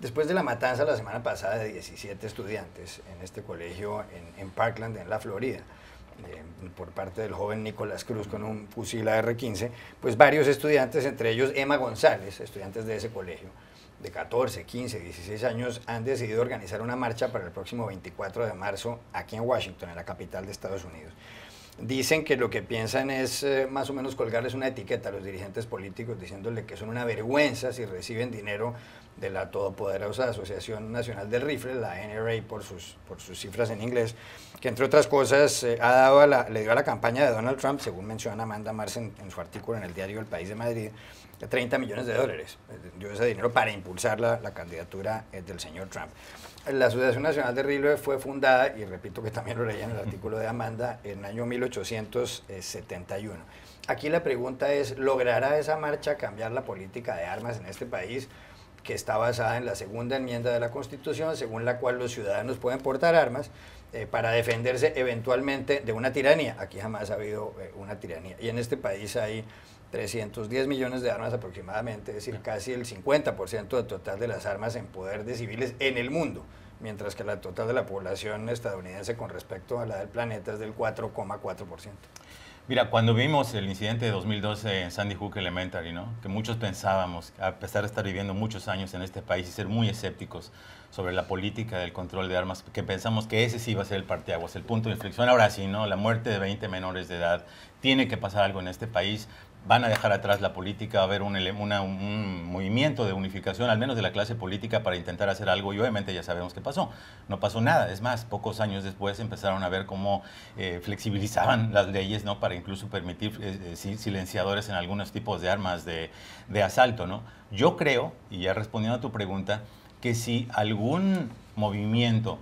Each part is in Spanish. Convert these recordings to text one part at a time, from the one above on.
Después de la matanza la semana pasada de 17 estudiantes en este colegio en Parkland, en la Florida, por parte del joven Nicolás Cruz con un fusil AR-15, pues varios estudiantes, entre ellos Emma González, estudiantes de ese colegio, de 14, 15, 16 años, han decidido organizar una marcha para el próximo 24 de marzo aquí en Washington, en la capital de Estados Unidos. Dicen que lo que piensan es más o menos colgarles una etiqueta a los dirigentes políticos diciéndole que son una vergüenza si reciben dinero de la todopoderosa Asociación Nacional del Rifle, la NRA por sus cifras en inglés, que entre otras cosas le dio a la campaña de Donald Trump, según menciona Amanda Mars en su artículo en el diario El País de Madrid, 30 millones de dólares. Dio ese dinero para impulsar la candidatura del señor Trump. La Asociación Nacional de Rifle fue fundada, y repito que también lo leí en el artículo de Amanda, en el año 1871. Aquí la pregunta es, ¿logrará esa marcha cambiar la política de armas en este país, que está basada en la segunda enmienda de la Constitución, según la cual los ciudadanos pueden portar armas para defenderse eventualmente de una tiranía? Aquí jamás ha habido una tiranía. Y en este país hay 310 millones de armas aproximadamente, es decir, casi el 50% del total de las armas en poder de civiles en el mundo, mientras que la total de la población estadounidense con respecto a la del planeta es del 4,4%. Mira, cuando vimos el incidente de 2012 en Sandy Hook Elementary, ¿no?, que muchos pensábamos, a pesar de estar viviendo muchos años en este país y ser muy escépticos sobre la política del control de armas, que pensamos que ese sí iba a ser el parteaguas, el punto de inflexión. Ahora sí, ¿no?, la muerte de 20 menores de edad, tiene que pasar algo en este país. Van a dejar atrás la política, va a haber un movimiento de unificación, al menos de la clase política, para intentar hacer algo, y obviamente ya sabemos qué pasó. No pasó nada. Es más, pocos años después empezaron a ver cómo flexibilizaban las leyes, ¿no?, para incluso permitir silenciadores en algunos tipos de armas de asalto, ¿no? Yo creo, y ya respondiendo a tu pregunta, que si algún movimiento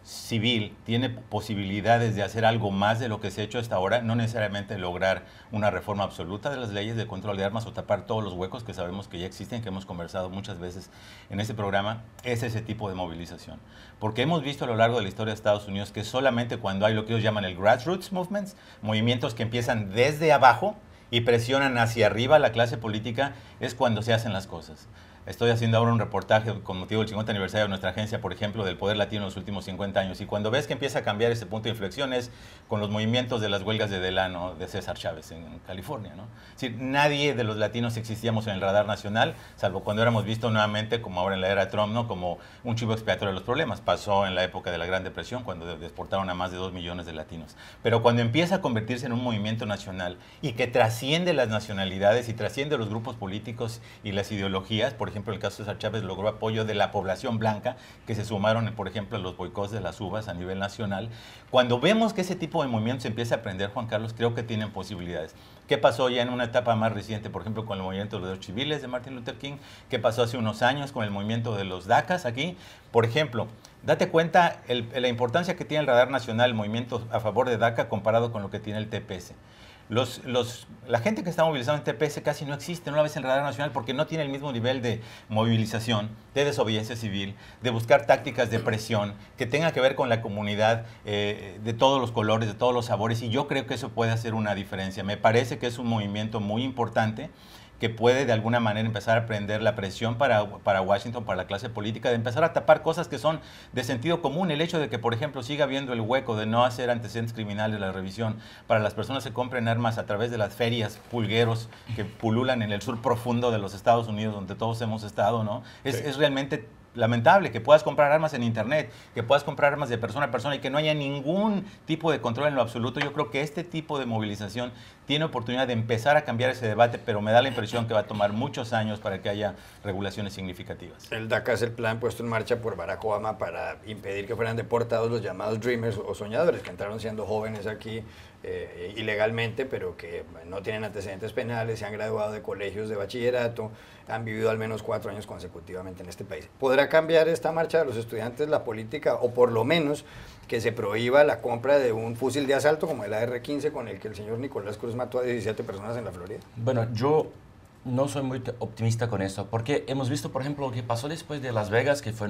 civil tiene posibilidades de hacer algo más de lo que se ha hecho hasta ahora, no necesariamente lograr una reforma absoluta de las leyes de control de armas o tapar todos los huecos que sabemos que ya existen, que hemos conversado muchas veces en este programa, es ese tipo de movilización. Porque hemos visto a lo largo de la historia de Estados Unidos que solamente cuando hay lo que ellos llaman el grassroots movements, movimientos que empiezan desde abajo y presionan hacia arriba a la clase política, es cuando se hacen las cosas. Estoy haciendo ahora un reportaje con motivo del 50 aniversario de nuestra agencia, por ejemplo, del poder latino en los últimos 50 años. Y cuando ves que empieza a cambiar ese punto de inflexión es con los movimientos de las huelgas de Delano de César Chávez en California, ¿no? Es decir, nadie de los latinos existíamos en el radar nacional, salvo cuando éramos vistos nuevamente, como ahora en la era Trump, ¿no?, como un chivo expiatorio de los problemas. Pasó en la época de la Gran Depresión, cuando deportaron a más de 2 millones de latinos. Pero cuando empieza a convertirse en un movimiento nacional y que trasciende las nacionalidades y trasciende los grupos políticos y las ideologías, por ejemplo, el caso de César Chávez logró apoyo de la población blanca que se sumaron, por ejemplo, a los boicots de las uvas a nivel nacional. Cuando vemos que ese tipo de movimientos empieza a aprender, Juan Carlos, creo que tienen posibilidades. ¿Qué pasó ya en una etapa más reciente, por ejemplo, con el movimiento de los derechos civiles de Martin Luther King? ¿Qué pasó hace unos años con el movimiento de los DACAs aquí? Por ejemplo, date cuenta la importancia que tiene el radar nacional, el movimiento a favor de DACA, comparado con lo que tiene el TPS. La gente que está movilizando en TPS casi no existe, no la ves en el radar nacional porque no tiene el mismo nivel de movilización, de desobediencia civil, de buscar tácticas de presión que tenga que ver con la comunidad de todos los colores, de todos los sabores, y yo creo que eso puede hacer una diferencia. Me parece que es un movimiento muy importante que puede de alguna manera empezar a prender la presión para Washington, para la clase política, de empezar a tapar cosas que son de sentido común. El hecho de que, por ejemplo, siga habiendo el hueco de no hacer antecedentes criminales la revisión para las personas que compren armas a través de las ferias pulgueros que pululan en el sur profundo de los Estados Unidos, donde todos hemos estado, ¿no? Es realmente lamentable que puedas comprar armas en internet, que puedas comprar armas de persona a persona y que no haya ningún tipo de control en lo absoluto. Yo creo que este tipo de movilización tiene oportunidad de empezar a cambiar ese debate, pero me da la impresión que va a tomar muchos años para que haya regulaciones significativas. El DACA es el plan puesto en marcha por Barack Obama para impedir que fueran deportados los llamados Dreamers o soñadores, que entraron siendo jóvenes aquí ilegalmente, pero que no tienen antecedentes penales, se han graduado de colegios de bachillerato, han vivido al menos 4 años consecutivamente en este país. ¿Podrá cambiar esta marcha de los estudiantes la política, o por lo menos que se prohíba la compra de un fusil de asalto como el AR-15 con el que el señor Nicolás Cruz mató a 17 personas en la Florida? Bueno, yo no soy muy optimista con eso, porque hemos visto, por ejemplo, lo que pasó después de Las Vegas, que fue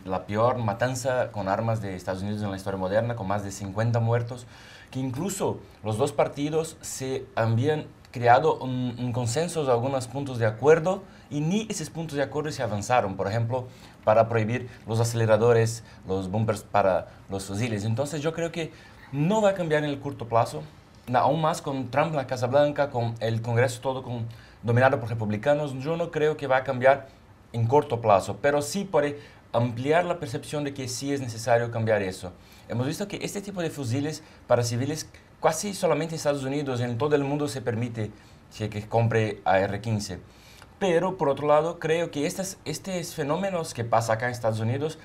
la peor matanza con armas de Estados Unidos en la historia moderna, con más de 50 muertos, que incluso los dos partidos se habían creado un consenso de algunos puntos de acuerdo y ni esos puntos de acuerdo se avanzaron. Por ejemplo, para prohibir los aceleradores, los bumpers para los fusiles. Entonces yo creo que no va a cambiar en el corto plazo, aún más con Trump en la Casa Blanca, con el Congreso todo dominado por republicanos. Yo no creo que va a cambiar en corto plazo, pero sí puede ampliar la percepción de que sí es necesario cambiar eso. Hemos visto que este tipo de fusiles para civiles casi solamente en Estados Unidos, en todo el mundo se permite que compre AR-15. Pero por otro lado, creo que estos fenómenos que pasan acá en Estados Unidos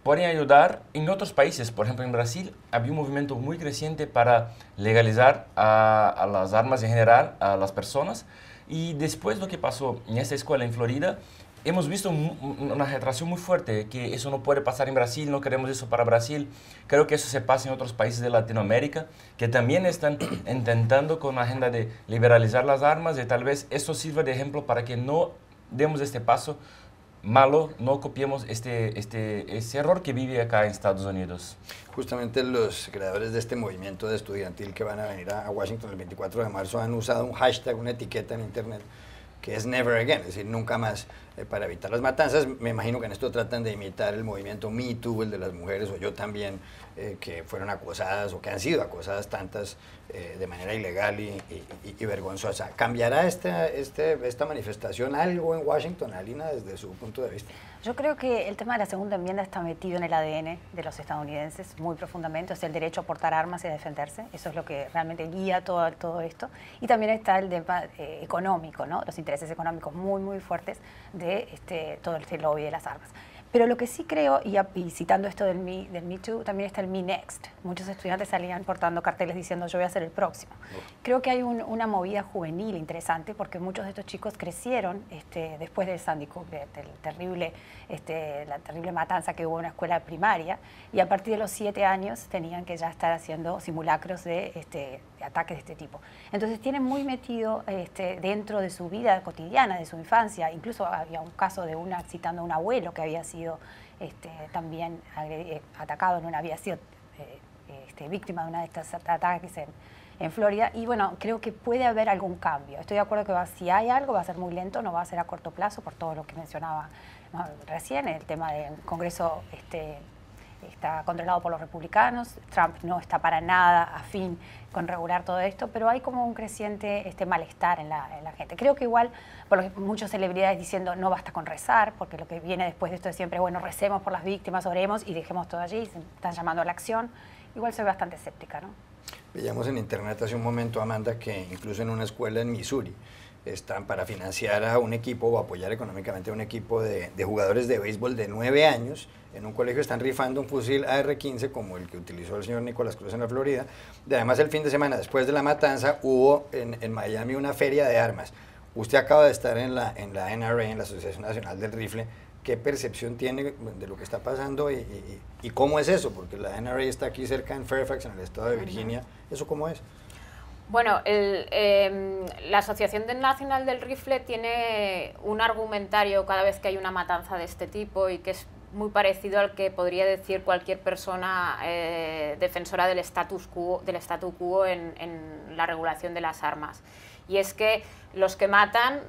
pueden ayudar en otros países. Por ejemplo, en Brasil había un movimiento muy creciente para legalizar a las armas en general, a las personas. Y después de lo que pasó en esta escuela en Florida, hemos visto una retracción muy fuerte, que eso no puede pasar en Brasil, no queremos eso para Brasil. Creo que eso se pasa en otros países de Latinoamérica, que también están intentando con la agenda de liberalizar las armas, y tal vez esto sirva de ejemplo para que no demos este paso malo, no copiemos ese error que vive acá en Estados Unidos. Justamente los creadores de este movimiento de estudiantil que van a venir a Washington el 24 de marzo han usado un hashtag, una etiqueta en internet, que es Never Again, es decir, nunca más, para evitar las matanzas. Me imagino que en esto tratan de imitar el movimiento Me Too, el de las mujeres, o Yo También, que fueron acosadas o que han sido acosadas tantas de manera ilegal y vergonzosa. ¿Cambiará esta manifestación algo en Washington, Alina, desde su punto de vista? Yo creo que el tema de la segunda enmienda está metido en el ADN de los estadounidenses muy profundamente, es el derecho a portar armas y a defenderse, eso es lo que realmente guía todo esto. Y también está el tema económico, ¿no? Los intereses económicos muy fuertes de todo este lobby de las armas. Pero lo que sí creo, y citando esto del Me Too, también está el Me Next. Muchos estudiantes salían portando carteles diciendo yo voy a ser el próximo. Creo que hay una movida juvenil interesante porque muchos de estos chicos crecieron después del Sandy Hook, la terrible matanza que hubo en una escuela primaria, y a partir de los 7 años tenían que ya estar haciendo simulacros de ataques de este tipo. Entonces tienen muy metido dentro de su vida cotidiana, de su infancia. Incluso había un caso de citando a un abuelo que había sido también atacado, no había sido víctima de una de estos ataques en Florida. Y bueno, creo que puede haber algún cambio. Estoy de acuerdo que si hay algo va a ser muy lento, no va a ser a corto plazo por todo lo que mencionaba recién, el tema del Congreso está controlado por los republicanos, Trump no está para nada afín con regular todo esto, pero hay como un creciente malestar en la gente. Creo que igual, por muchas celebridades diciendo no basta con rezar, porque lo que viene después de esto es siempre, bueno, recemos por las víctimas, oremos y dejemos todo allí, se están llamando a la acción. Igual soy bastante escéptica, ¿no? Veíamos en internet hace un momento, Amanda, que incluso en una escuela en Missouri están para financiar a un equipo o apoyar económicamente a un equipo de jugadores de béisbol de 9 años. En un colegio están rifando un fusil AR-15 como el que utilizó el señor Nicolás Cruz en la Florida. Y además el fin de semana después de la matanza hubo en Miami una feria de armas. Usted acaba de estar en la NRA, en la Asociación Nacional del Rifle. ¿Qué percepción tiene de lo que está pasando y cómo es eso? Porque la NRA está aquí cerca en Fairfax, en el estado de Virginia. ¿Eso cómo es? Bueno, la Asociación Nacional del Rifle tiene un argumentario cada vez que hay una matanza de este tipo y que es muy parecido al que podría decir cualquier persona defensora del statu quo en la regulación de las armas. Y es que los que matan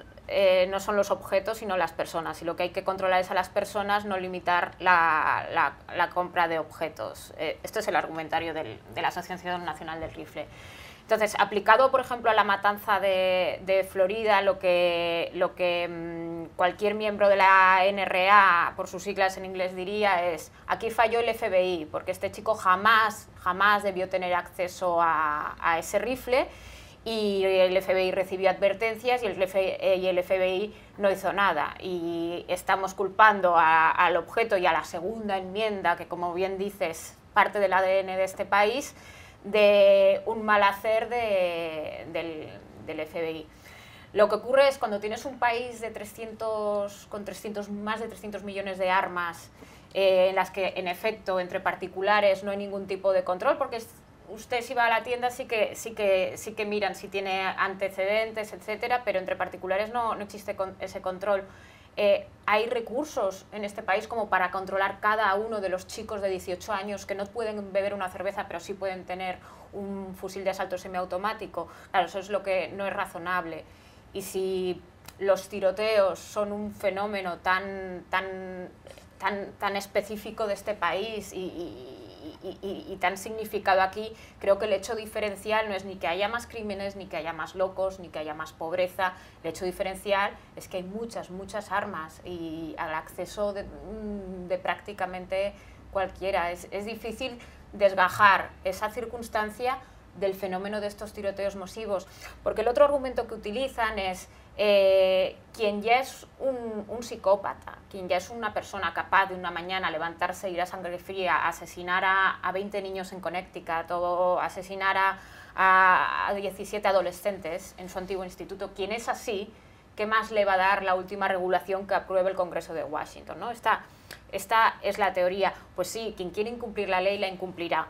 no son los objetos, sino las personas. Y lo que hay que controlar es a las personas, no limitar la compra de objetos. Esto es el argumentario de la Asociación Nacional del Rifle. Entonces, aplicado, por ejemplo, a la matanza de Florida, lo que cualquier miembro de la NRA, por sus siglas en inglés, diría es: aquí falló el FBI, porque este chico jamás debió tener acceso a ese rifle, y el FBI recibió advertencias y el FBI no hizo nada. Y estamos culpando al objeto y a la segunda enmienda, que, como bien dices, parte del ADN de este país, de un mal hacer del FBI. Lo que ocurre es cuando tienes un país de más de 300 millones de armas, en las que, en efecto, entre particulares no hay ningún tipo de control, porque usted, si va a la tienda, sí que miran si tiene antecedentes, etcétera, pero entre particulares no existe ese control. hay recursos en este país como para controlar cada uno de los chicos de 18 años que no pueden beber una cerveza, pero sí pueden tener un fusil de asalto semiautomático. Claro, eso es lo que no es razonable. Y si los tiroteos son un fenómeno tan específico de este país y tan significado aquí, creo que el hecho diferencial no es ni que haya más crímenes, ni que haya más locos, ni que haya más pobreza. El hecho diferencial es que hay muchas armas y al acceso de prácticamente cualquiera. Es difícil desgajar esa circunstancia del fenómeno de estos tiroteos masivos, porque el otro argumento que utilizan es quien ya es un psicópata, quien ya es una persona capaz de una mañana levantarse, ir a sangre fría, asesinar a 20 niños en Connecticut o asesinar a 17 adolescentes en su antiguo instituto, quien es así, ¿qué más le va a dar la última regulación que apruebe el Congreso de Washington, ¿no? Esta es la teoría. Pues sí, quien quiere incumplir la ley la incumplirá.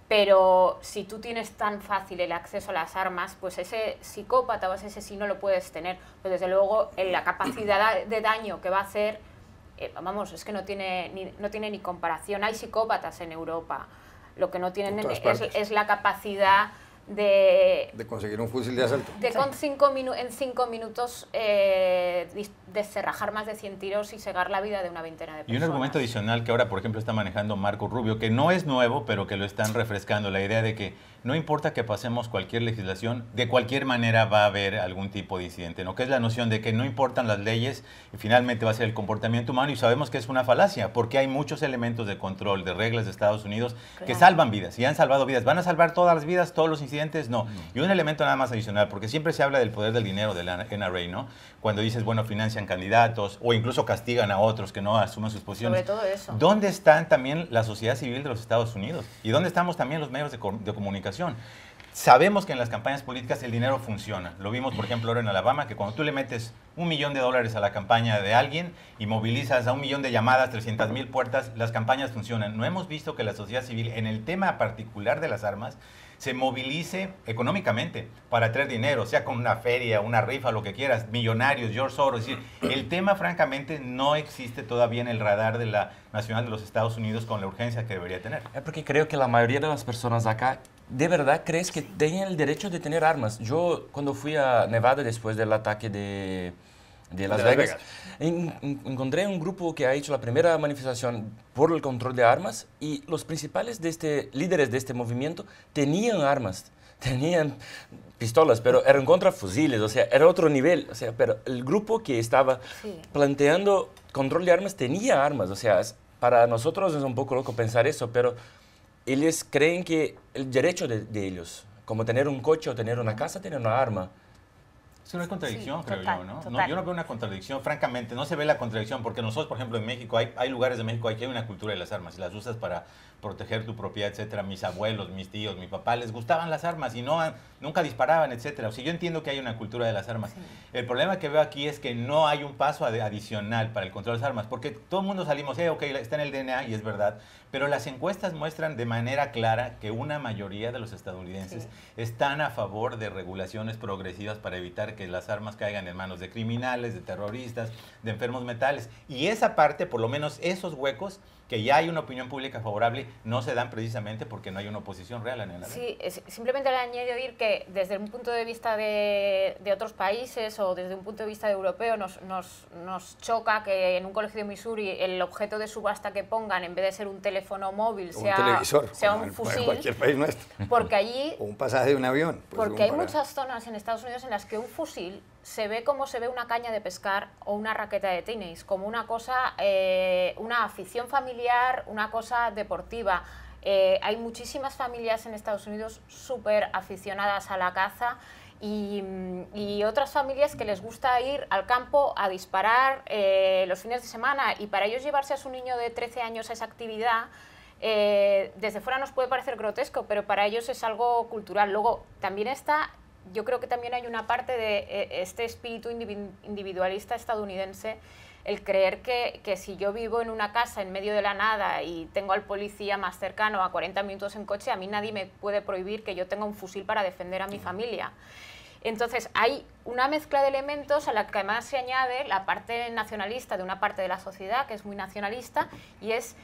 Pero si tú tienes tan fácil el acceso a las armas, pues ese psicópata o ese asesino lo puedes tener. Pues desde luego la capacidad de daño que va a hacer, vamos, es que no tiene ni comparación. Hay psicópatas en Europa. Lo que no tienen es la capacidad de conseguir un fusil de asalto. De en 5 minutos descerrajar más de 100 tiros y cegar la vida de una veintena de personas. Y un argumento adicional que ahora, por ejemplo, está manejando Marco Rubio, que no es nuevo, pero que lo están refrescando, la idea de que no importa que pasemos cualquier legislación, de cualquier manera va a haber algún tipo de incidente, ¿no? Que es la noción de que no importan las leyes y finalmente va a ser el comportamiento humano, y sabemos que es una falacia, porque hay muchos elementos de control, de reglas de Estados Unidos que salvan vidas, y han salvado vidas. ¿Van a salvar todas las vidas, todos los incidentes? No. Y un elemento nada más adicional, porque siempre se habla del poder del dinero de la NRA, ¿no? Cuando dices, bueno, financian candidatos o incluso castigan a otros que no asumen sus posiciones. Sobre todo eso. ¿Dónde están también la sociedad civil de los Estados Unidos? ¿Y dónde estamos también los medios de comunicación? Sabemos que en las campañas políticas el dinero funciona. Lo vimos, por ejemplo, ahora en Alabama, que cuando tú le metes $1 millón a la campaña de alguien y movilizas a 1 millón de llamadas, 300,000 puertas, las campañas funcionan. No hemos visto que la sociedad civil, en el tema particular de las armas, se movilice económicamente para traer dinero, sea con una feria, una rifa, lo que quieras, millonarios, George Soros. Es decir, el tema, francamente, no existe todavía en el radar de la nacional de los Estados Unidos con la urgencia que debería tener. Es porque creo que la mayoría de las personas acá de verdad crees que tienen el derecho de tener armas. Yo, cuando fui a Nevada después del ataque de Las Vegas, encontré un grupo que ha hecho la primera manifestación por el control de armas, y los principales líderes de este movimiento tenían armas, tenían pistolas, pero eran contra fusiles, o sea, era otro nivel. O sea, pero el grupo que estaba planteando control de armas tenía armas. O sea, para nosotros es un poco loco pensar eso, pero ellos creen que el derecho de ellos, como tener un coche o tener una casa, tener una arma. Es una contradicción, Sí, creo total, yo, ¿no? total. Yo no veo una contradicción, francamente, no se ve la contradicción, porque nosotros, por ejemplo, en México, hay lugares de México, aquí hay una cultura de las armas, y las usas para proteger tu propiedad, etcétera. Mis abuelos, mis tíos, mi papá, les gustaban las armas y nunca disparaban, etcétera. O sea, yo entiendo que hay una cultura de las armas. Sí. El problema que veo aquí es que no hay un paso adicional para el control de las armas, porque todo el mundo salimos, ok, está en el DNA, y es verdad, pero las encuestas muestran de manera clara que una mayoría de los estadounidenses están a favor de regulaciones progresivas para evitar que las armas caigan en manos de criminales, de terroristas, de enfermos mentales. Y esa parte, por lo menos esos huecos, que ya hay una opinión pública favorable, no se dan precisamente porque no hay una oposición real en el Sí, simplemente le añadir que desde un punto de vista de otros países o desde un punto de vista europeo nos choca que en un colegio de Missouri el objeto de subasta que pongan, en vez de ser un teléfono móvil, sea un televisor, sea un fusil. En cualquier país nuestro. Porque allí... O un pasaje de un avión. Porque hay muchas zonas en Estados Unidos en las que un fusil se ve como se ve una caña de pescar o una raqueta de tenis, como una cosa, una afición familiar, una cosa deportiva. Hay muchísimas familias en Estados Unidos súper aficionadas a la caza y otras familias que les gusta ir al campo a disparar los fines de semana, y para ellos llevarse a su niño de 13 años a esa actividad, desde fuera nos puede parecer grotesco, pero para ellos es algo cultural. Luego también está... Yo creo que también hay una parte de este espíritu individualista estadounidense, el creer que si yo vivo en una casa en medio de la nada y tengo al policía más cercano a 40 minutos en coche, a mí nadie me puede prohibir que yo tenga un fusil para defender a mi familia. Entonces hay una mezcla de elementos a la que además se añade la parte nacionalista de una parte de la sociedad que es muy nacionalista y es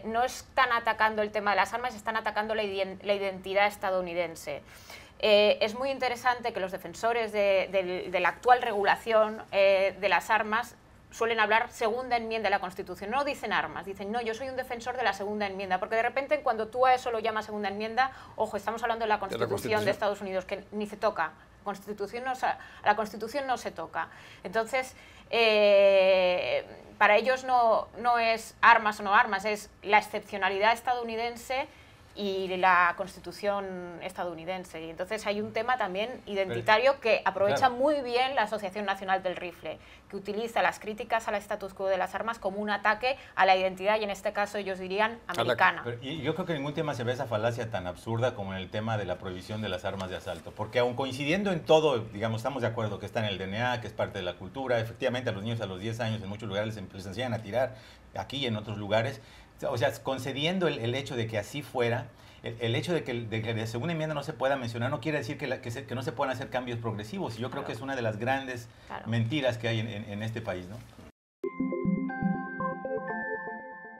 no están atacando el tema de las armas, están atacando la identidad estadounidense. Es muy interesante que los defensores de la actual regulación de las armas suelen hablar segunda enmienda de la Constitución, no dicen armas, dicen no, yo soy un defensor de la segunda enmienda, porque de repente cuando tú a eso lo llamas segunda enmienda, ojo, estamos hablando de la Constitución de Estados Unidos, que ni se toca, a la Constitución no se toca. Entonces, para ellos no es armas o no armas, es la excepcionalidad estadounidense y la Constitución estadounidense. Y entonces hay un tema también identitario que aprovecha muy bien la Asociación Nacional del Rifle, que utiliza las críticas al status quo de las armas como un ataque a la identidad, y en este caso ellos dirían americana. Y yo creo que en ningún tema se ve esa falacia tan absurda como en el tema de la prohibición de las armas de asalto, porque aun coincidiendo en todo, digamos, estamos de acuerdo que está en el DNA, que es parte de la cultura, efectivamente a los niños a los 10 años en muchos lugares les enseñan a tirar, aquí y en otros lugares. O sea, concediendo el hecho de que así fuera, el hecho de que de segunda enmienda no se pueda mencionar no quiere decir que no se puedan hacer cambios progresivos. Y yo creo que es una de las grandes mentiras que hay en este país, ¿no?